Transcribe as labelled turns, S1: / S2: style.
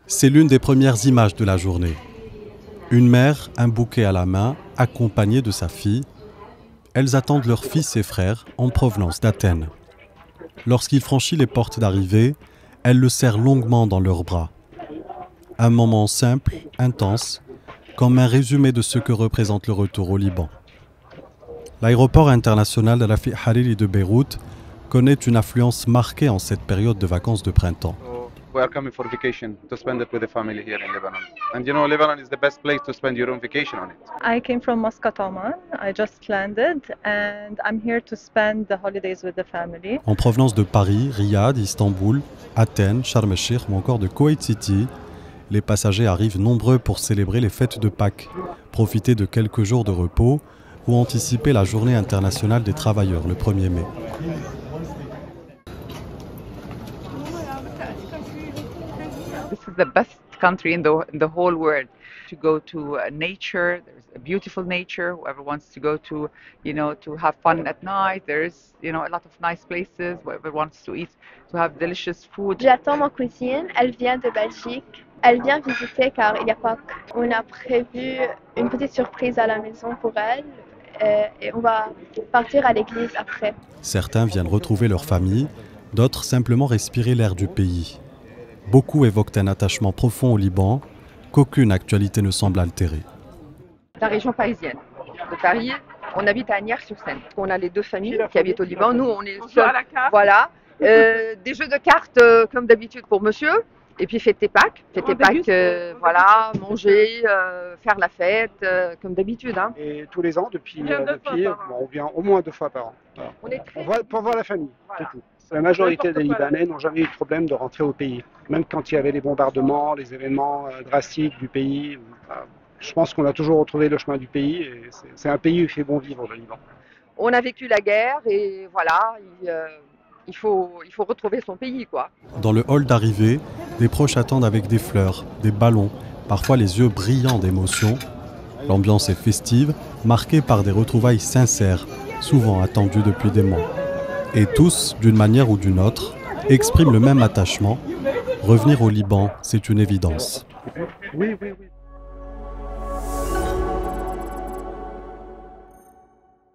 S1: C'est l'une des premières images de la journée. Une mère, un bouquet à la main, accompagnée de sa fille. Elles attendent leur fils et frère en provenance d'Athènes. Lorsqu'il franchit les portes d'arrivée, elles le serrent longuement dans leurs bras. Un moment simple, intense, comme un résumé de ce que représente le retour au Liban. L'aéroport international de Rafiq Hariri de Beyrouth connaît une affluence marquée en cette période de vacances de printemps.
S2: We are coming for vacation to spend it with the family here in Lebanon. And you know, Lebanon is the best place to spend your own vacation on it.
S3: I came from Muscat, Oman. I just landed and I'm here to spend the holidays with the family.
S1: En provenance de Paris, Riyad, Istanbul, Athènes, Sharm el-Sheikh ou encore de Kuwait City, les passagers arrivent nombreux pour célébrer les fêtes de Pâques, profiter de quelques jours de repos ou anticiper la journée internationale des travailleurs le 1er mai.
S4: This is the best country in the whole world to go to nature. There's a beautiful nature. Whoever wants to go to, to have fun at night. There's, a lot of nice places. Whoever wants to eat, to have delicious food.
S5: J'attends ma cousine. Elle vient de Belgique. Elle vient visiter car il y a Pâques. On a prévu une petite surprise à la maison pour elle et on va partir à l'église après.
S1: Certains viennent retrouver leur famille, d'autres simplement respirer l'air du pays. Beaucoup évoquent un attachement profond au Liban, qu'aucune actualité ne semble altérer.
S6: La région parisienne de Paris, on habite à Agnières-sur-Seine. On a les deux familles qui habitent au Liban. Nous, on est seuls. Voilà. Des jeux de cartes comme d'habitude pour monsieur. Et puis fêter Pâques. Fêter Pâques, voilà, manger, faire la fête comme d'habitude. Hein.
S7: Et tous les ans, depuis on vient au moins 2 fois par an. Voilà. Pour voir la famille, c'est tout. La majorité des Libanais n'ont jamais eu de problème de rentrer au pays. Même quand il y avait les bombardements, les événements drastiques du pays. Je pense qu'on a toujours retrouvé le chemin du pays et c'est un pays où il fait bon vivre, le Liban.
S6: On a vécu la guerre et voilà, il faut retrouver son pays, quoi.
S1: Dans le hall d'arrivée, des proches attendent avec des fleurs, des ballons, parfois les yeux brillants d'émotion. L'ambiance est festive, marquée par des retrouvailles sincères, souvent attendues depuis des mois. Et tous, d'une manière ou d'une autre, expriment le même attachement. Revenir au Liban, c'est une évidence.
S7: Oui.